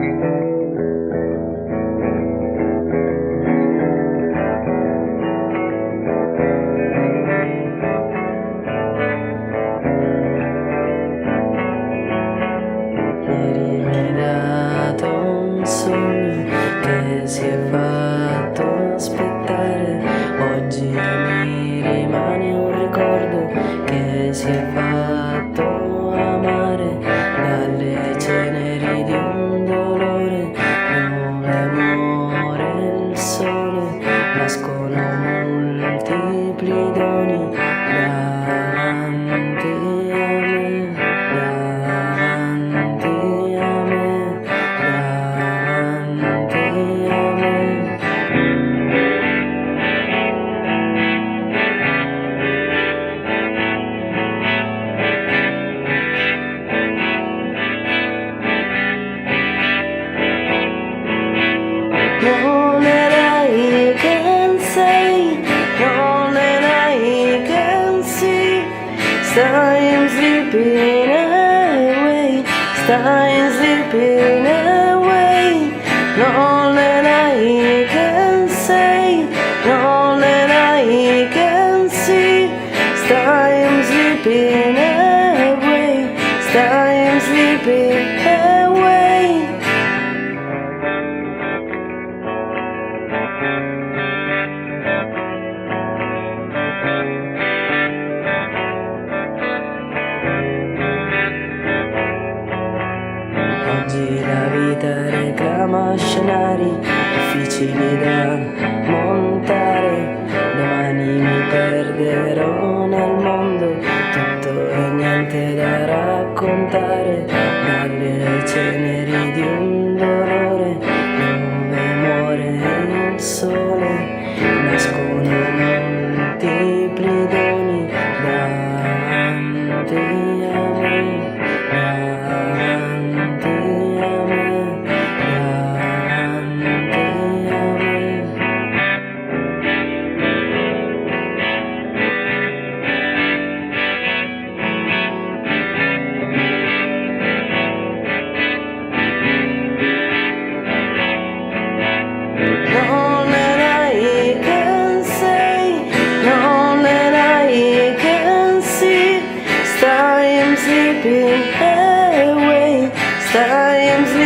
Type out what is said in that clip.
Ieri mi hai dato un sogno che si è fatto aspettare, oggi mi rimane un ricordo che si è fatto amare, dalle ceneri di un dolore dove muore il sole, nascono multipli doni davanti a me, davanti a me, davanti a me. Lonely I can say, lonely I can see, time slipping away, time slipping away. Lonely I can say, lonely I can see, time slipping away, time slipping away. Oggi la vita reclama scenari difficili da montare, domani mi perderò nel mondo, tutto e niente da raccontare, dalle ceneri di un dolore dove muore il sole, nascono multipli doni davanti a me, davanti a me, davanti a me. Lonely I can say, lonely I can see, time slipping away, time slipping